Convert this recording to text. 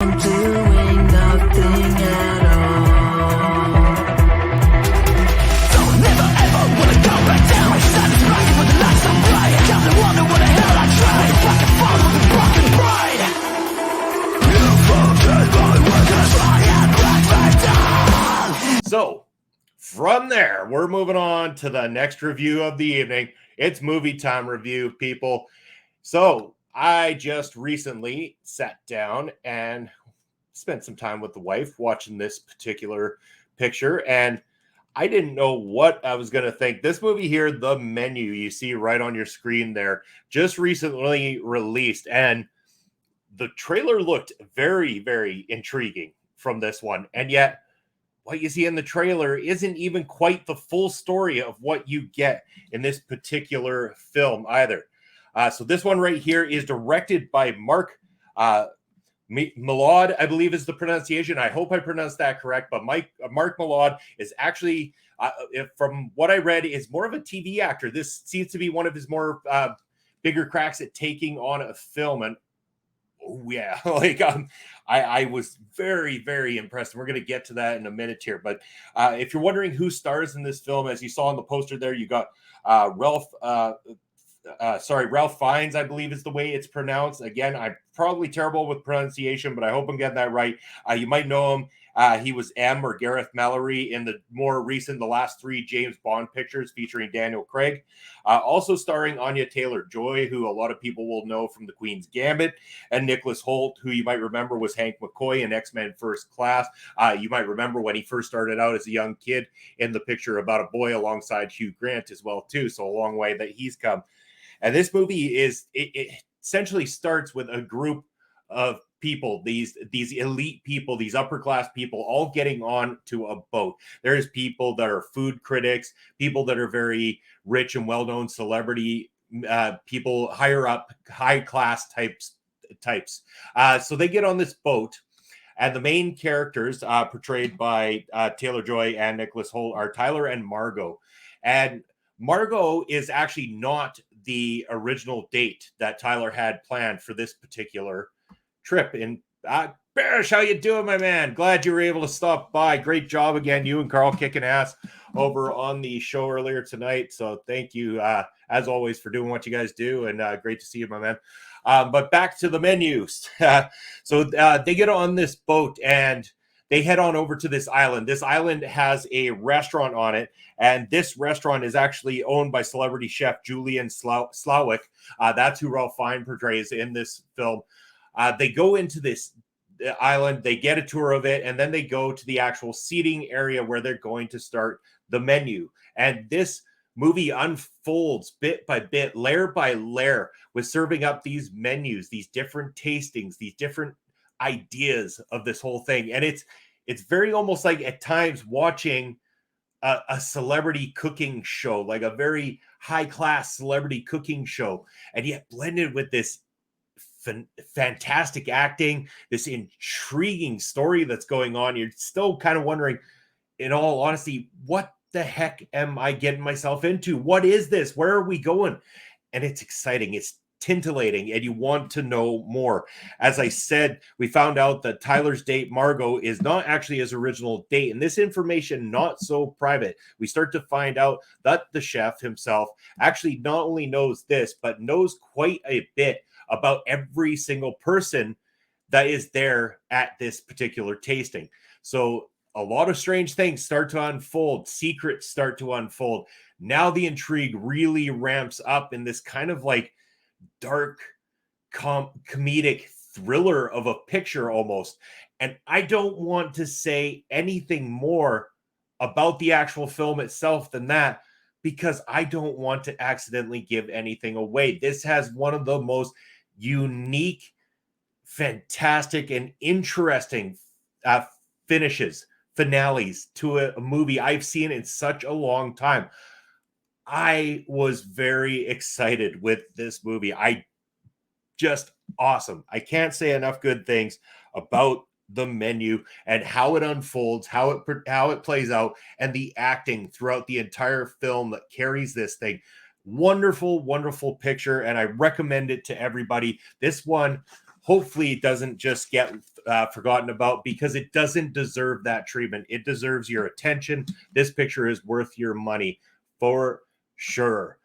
Doing nothing at all. Don't never ever wanna go back down. Satisfied with the light so bright. Down to wonder what the hell I tried. If I can follow the broken bride. You forget my workers. I am back down. So from there, we're moving on to the next review of the evening. It's movie time review, people. So I just recently sat down and spent some time with the wife watching this particular picture, and I didn't know what I was going to think. This movie here, The Menu, you see right on your screen there, just recently released, and the trailer looked very, very intriguing from this one, and yet what you see in the trailer isn't even quite the full story of what you get in this particular film either. So this one right here is directed by Mark Mylod, I believe is the pronunciation. I hope I pronounced that correct. But Mark Mylod is actually, from what I read, is more of a TV actor. This seems to be one of his more bigger cracks at taking on a film. And oh yeah, I was very, very impressed. We're going to get to that in a minute here. But if you're wondering who stars in this film, as you saw on the poster there, you got Ralph Fiennes, I believe is the way it's pronounced. Again, I'm probably terrible with pronunciation, but I hope I'm getting that right. You might know him. He was M or Gareth Mallory in the more recent, the last 3 James Bond pictures featuring Daniel Craig. Also starring Anya Taylor-Joy, who a lot of people will know from The Queen's Gambit, and Nicholas Hoult, who you might remember was Hank McCoy in X-Men First Class. You might remember when he first started out as a young kid in the picture About a Boy alongside Hugh Grant as well, too. So a long way that he's come. And this movie it essentially starts with a group of people, these elite people, these upper class people, all getting on to a boat. There's people that are food critics, people that are very rich and well-known celebrity people, higher up, high class types. So they get on this boat, and the main characters portrayed by Taylor-Joy and Nicholas Hoult are Tyler and Margot. And Margot is actually not the original date that Tyler had planned for this particular trip. And Barish, how you doing, my man? Glad you were able to stop by. Great job again, you and Carl kicking ass over on the show earlier tonight. So thank you, as always, for doing what you guys do, and great to see you, my man. But back to the menus. So they get on this boat and they head on over to this island. This island has a restaurant on it, and this restaurant is actually owned by celebrity chef Julian Slowik. That's who Ralph Fiennes portrays in this film. They go into this island, they get a tour of it, and then they go to the actual seating area where they're going to start the menu. And this movie unfolds bit by bit, layer by layer, with serving up these menus, these different tastings, these different ideas of this whole thing. And it's very almost like at times watching a celebrity cooking show, like a very high class celebrity cooking show, and yet blended with this fantastic acting, this intriguing story that's going on. You're still kind of wondering, in all honesty, what the heck am I getting myself into? What is this? Where are we going? And it's exciting. It's titillating, and you want to know more. As I said, we found out that Tyler's date, Margot, is not actually his original date, and this information not so private. We start to find out that the chef himself actually not only knows this, but knows quite a bit about every single person that is there at this particular tasting. So a lot of strange things start to unfold. Secrets start to unfold. Now the intrigue really ramps up in this kind of like dark comedic thriller of a picture almost. And I don't want to say anything more about the actual film itself than that, because I don't want to accidentally give anything away. This has one of the most unique, fantastic, and interesting finales to a movie I've seen in such a long time. I was very excited with this movie. Just awesome. I can't say enough good things about the menu and how it unfolds, how it plays out, and the acting throughout the entire film that carries this thing. Wonderful, wonderful picture, and I recommend it to everybody. This one hopefully it doesn't just get forgotten about, because it doesn't deserve that treatment. It deserves your attention. This picture is worth your money for sure.